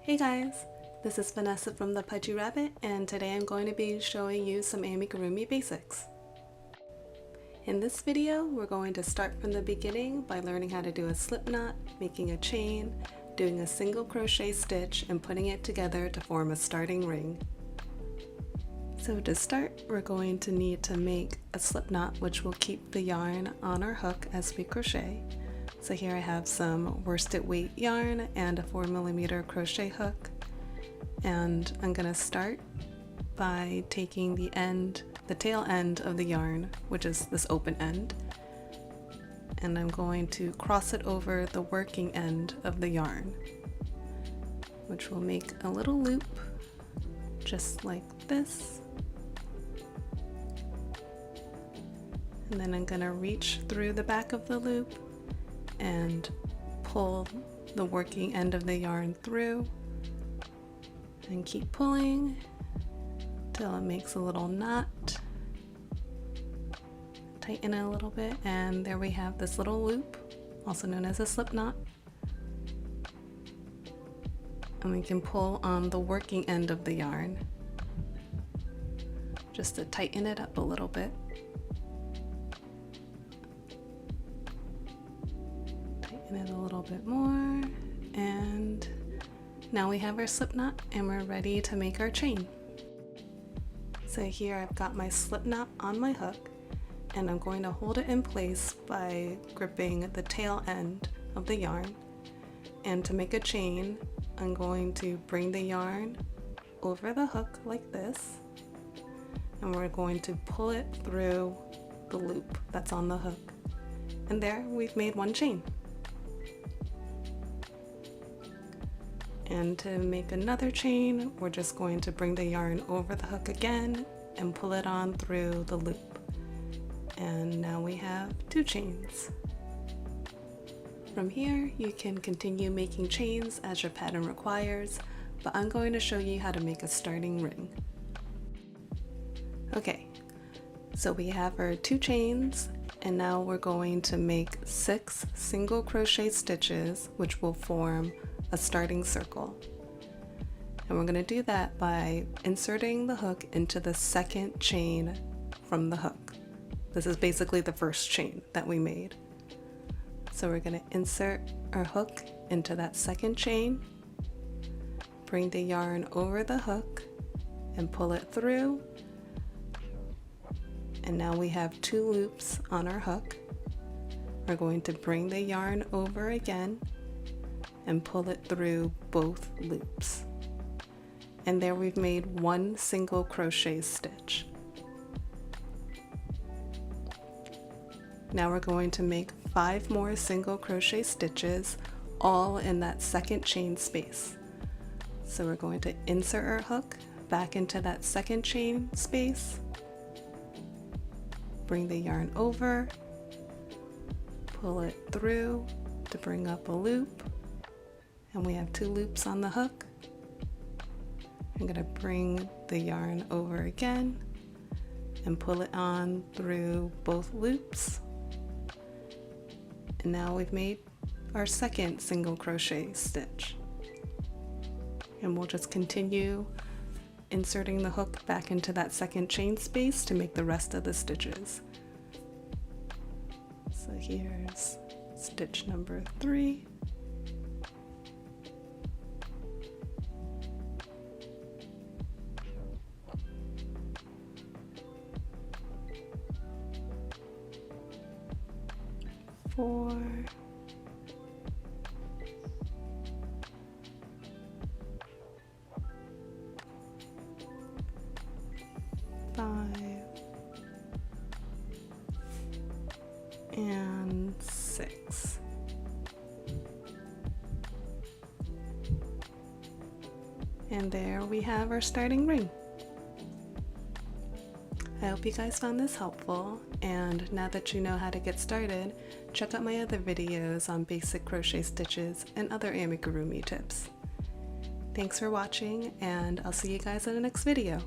Hey guys, this is Vanessa from the Pudgy Rabbit, and today I'm going to be showing you some amigurumi basics. In this video, we're going to start from the beginning by learning how to do a slip knot, making a chain, doing a single crochet stitch, and putting it together to form a starting ring. So to start, we're going to need to make a slip knot which will keep the yarn on our hook as we crochet. So here I have some worsted weight yarn and a 4mm crochet hook, and I'm going to start by taking the tail end of the yarn, which is this open end, and I'm going to cross it over the working end of the yarn, which will make a little loop just like this. And then I'm going to reach through the back of the loop and pull the working end of the yarn through and keep pulling till it makes a little knot. Tighten it a little bit, and there we have this little loop, also known as a slip knot. And we can pull on the working end of the yarn just to tighten it up a little bit. It a little bit more, and now we have our slip knot and we're ready to make our chain. So here I've got my slip knot on my hook, and I'm going to hold it in place by gripping the tail end of the yarn. And to make a chain, I'm going to bring the yarn over the hook like this, and we're going to pull it through the loop that's on the hook. And there we've made one chain. And to make another chain, we're just going to bring the yarn over the hook again and pull it on through the loop. And now we have two chains. From here, you can continue making chains as your pattern requires, but I'm going to show you how to make a starting ring. Okay, so we have our two chains, and now we're going to make 6 single crochet stitches, which will form a starting circle. And we're going to do that by inserting the hook into the second chain from the hook. This is basically the first chain that we made. So we're going to insert our hook into that second chain, bring the yarn over the hook and pull it through, and now we have 2 loops on our hook. We're going to bring the yarn over again and pull it through both loops. And there we've made 1 single crochet stitch. Now we're going to make 5 more single crochet stitches, all in that second chain space. So we're going to insert our hook back into that second chain space, bring the yarn over, pull it through to bring up a loop, and we have 2 loops on the hook. I'm going to bring the yarn over again and pull it on through both loops. And now we've made our second single crochet stitch. And we'll just continue inserting the hook back into that second chain space to make the rest of the stitches. So here's stitch number 3. Four, 5, and 6. And there we have our starting ring. I hope you guys found this helpful, and now that you know how to get started, check out my other videos on basic crochet stitches and other amigurumi tips. Thanks for watching, and I'll see you guys in the next video.